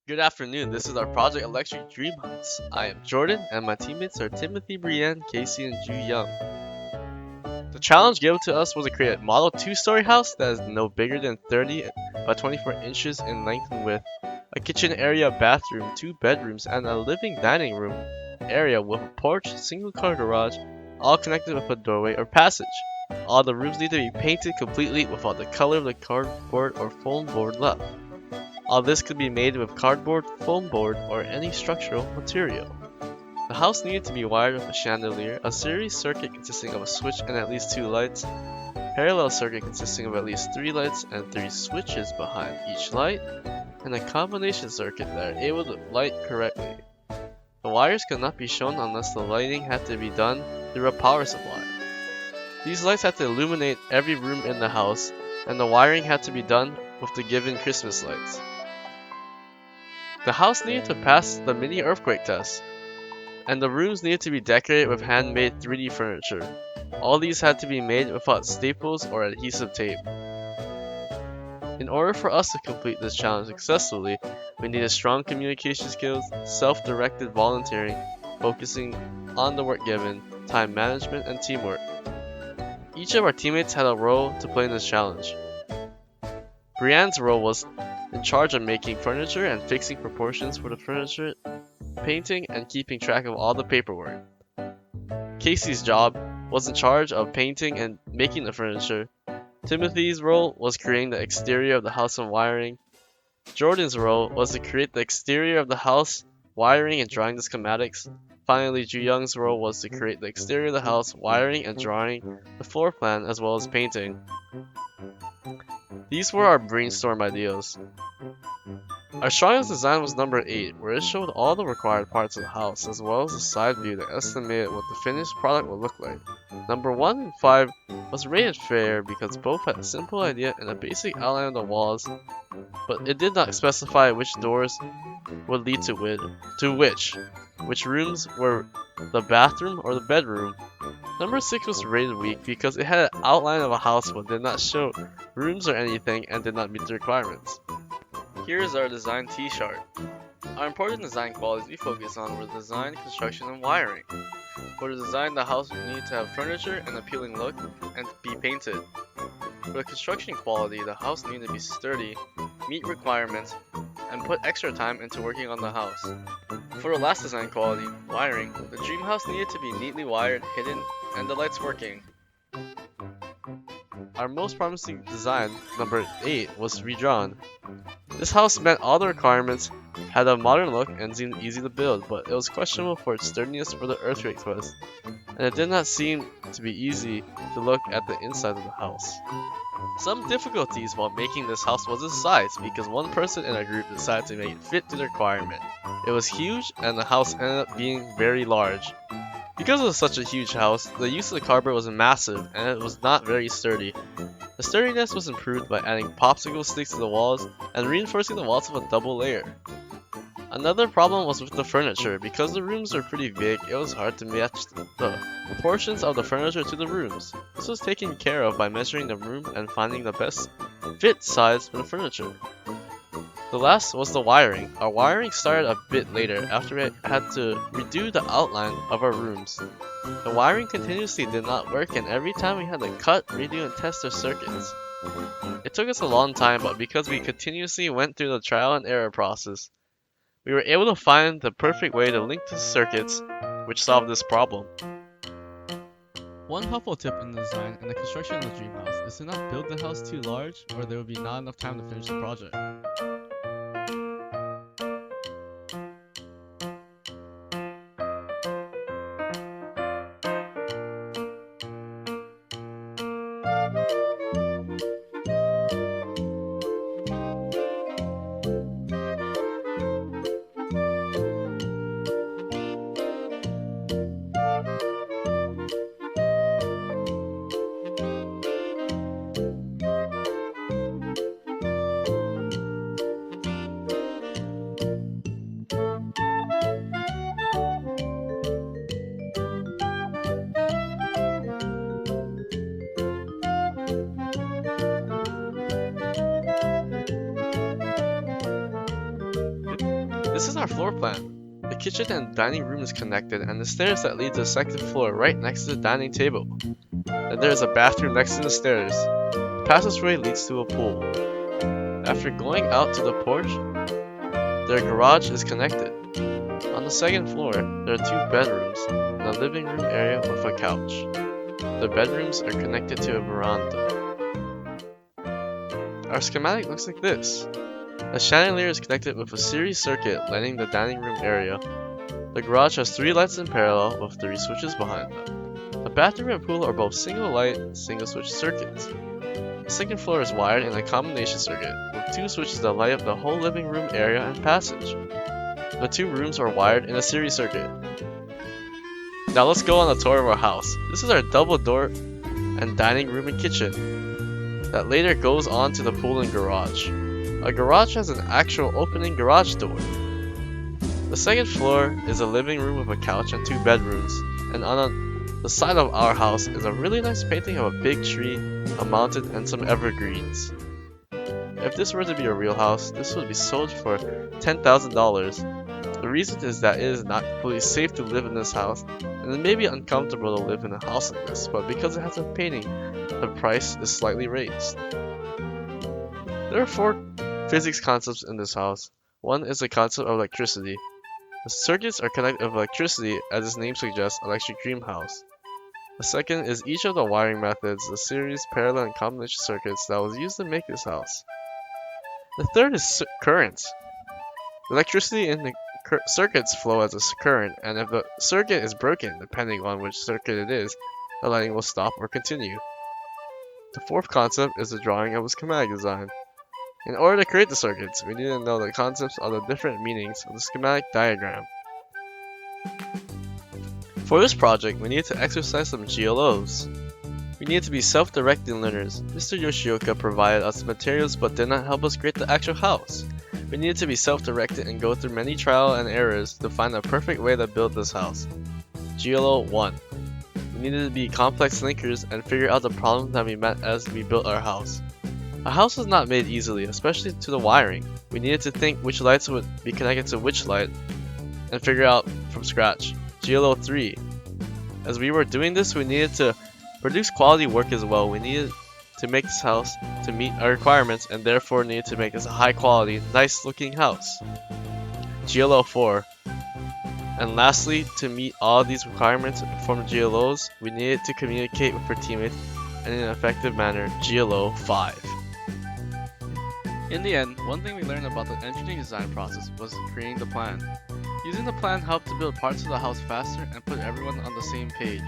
Good afternoon, this is our Project Electric Dream House. I am Jordan, and my teammates are Timothy, Brienne, Casey, and Ju Young. The challenge given to us was to create a model two-story house that is no bigger than 30 by 24 inches in length and width, a kitchen area, bathroom, two bedrooms, and a living dining room area with a porch, single-car garage, all connected with a doorway or passage. All the rooms need to be painted completely without the color of the cardboard or foam board left. All this could be made with cardboard, foam board, or any structural material. The house needed to be wired with a chandelier, a series circuit consisting of a switch and at least two lights, parallel circuit consisting of at least three lights and three switches behind each light, and a combination circuit that are able to light correctly. The wires could not be shown unless the lighting had to be done through a power supply. These lights had to illuminate every room in the house, and the wiring had to be done with the given Christmas lights. The house needed to pass the mini earthquake test, and the rooms needed to be decorated with handmade 3D furniture. All these had to be made without staples or adhesive tape. In order for us to complete this challenge successfully, we needed strong communication skills, self-directed volunteering, focusing on the work given, time management, and teamwork. Each of our teammates had a role to play in this challenge. Brianne's role was in charge of making furniture and fixing proportions for the furniture, painting, and keeping track of all the paperwork. Casey's job was in charge of painting and making the furniture. Timothy's role was creating the exterior of the house and wiring. Jordan's role was to create the exterior of the house, wiring, and drawing the schematics. Finally, Ju Young's role was to create the exterior of the house, wiring, and drawing the floor plan as well as painting. These were our brainstorm ideas. Our strongest design was number 8, where it showed all the required parts of the house, as well as a side view that estimated what the finished product would look like. Number 1 and 5 was rated fair because both had a simple idea and a basic outline of the walls, but it did not specify which doors would lead to which rooms were the bathroom or the bedroom. Number 6 was rated weak because it had an outline of a house but did not show rooms or anything and did not meet the requirements. Here is our design T-chart. Our important design qualities we focus on were design, construction, and wiring. For the design, the house needed to have furniture, an appealing look, and be painted. For the construction quality, the house needed to be sturdy, meet requirements, and put extra time into working on the house. For the last design quality, wiring, the dream house needed to be neatly wired, hidden, and the lights working. Our most promising design, number 8, was redrawn. This house met all the requirements, had a modern look, and seemed easy to build, but it was questionable for its sturdiness for the earthquake test, and it did not seem to be easy to look at the inside of the house. Some difficulties while making this house was its size, because one person in our group decided to make it fit to the requirement. It was huge, and the house ended up being very large. Because it was such a huge house, the use of the cardboard was massive, and it was not very sturdy. The sturdiness was improved by adding popsicle sticks to the walls and reinforcing the walls with a double layer. Another problem was with the furniture. Because the rooms were pretty big, it was hard to match the proportions of the furniture to the rooms. This was taken care of by measuring the room and finding the best fit size for the furniture. The last was the wiring. Our wiring started a bit later after we had to redo the outline of our rooms. The wiring continuously did not work, and every time we had to cut, redo, and test our circuits. It took us a long time, but because we continuously went through the trial and error process, we were able to find the perfect way to link the circuits, which solved this problem. One helpful tip in the design and the construction of the dream house is to not build the house too large, or there will be not enough time to finish the project. This is our floor plan. The kitchen and dining room is connected, and the stairs that lead to the second floor right next to the dining table. Then there is a bathroom next to the stairs. The passageway leads to a pool. After going out to the porch, their garage is connected. On the second floor, there are 2 bedrooms and a living room area with a couch. The bedrooms are connected to a veranda. Our schematic looks like this. The chandelier is connected with a series circuit lighting the dining room area. The garage has 3 lights in parallel with 3 switches behind them. The bathroom and pool are both single light, single switch circuits. The second floor is wired in a combination circuit with 2 switches that light up the whole living room area and passage. The 2 rooms are wired in a series circuit. Now let's go on a tour of our house. This is our double door and dining room and kitchen that later goes on to the pool and garage. Our garage has an actual opening garage door. The second floor is a living room with a couch and 2 bedrooms, and on the side of our house is a really nice painting of a big tree, a mountain, and some evergreens. If this were to be a real house, this would be sold for $10,000. The reason is that it is not completely safe to live in this house, and it may be uncomfortable to live in a house like this, but because it has a painting, the price is slightly raised. There are 4 physics concepts in this house. One is the concept of electricity. The circuits are connected with electricity, as its name suggests, electric dream house. The second is each of the wiring methods, the series, parallel, and combination circuits that was used to make this house. The third is current. Electricity in the circuits flow as a current, and if the circuit is broken, depending on which circuit it is, the lighting will stop or continue. The fourth concept is the drawing of a schematic design. In order to create the circuits, we need to know the concepts of the different meanings of the schematic diagram. For this project, we needed to exercise some GLOs. We needed to be self-directing learners. Mr. Yoshioka provided us materials but did not help us create the actual house. We needed to be self-directed and go through many trial and errors to find the perfect way to build this house. GLO 1. We needed to be complex thinkers and figure out the problems that we met as we built our house. A house is not made easily, especially to the wiring. We needed to think which lights would be connected to which light and figure out from scratch. GLO 3. As we were doing this, we needed to produce quality work as well. We needed to make this house to meet our requirements and therefore needed to make this a high quality, nice looking house. GLO 4. And lastly, to meet all these requirements and perform GLOs, we needed to communicate with our teammates in an effective manner. GLO 5. In the end, one thing we learned about the engineering design process was creating the plan. Using the plan helped to build parts of the house faster and put everyone on the same page.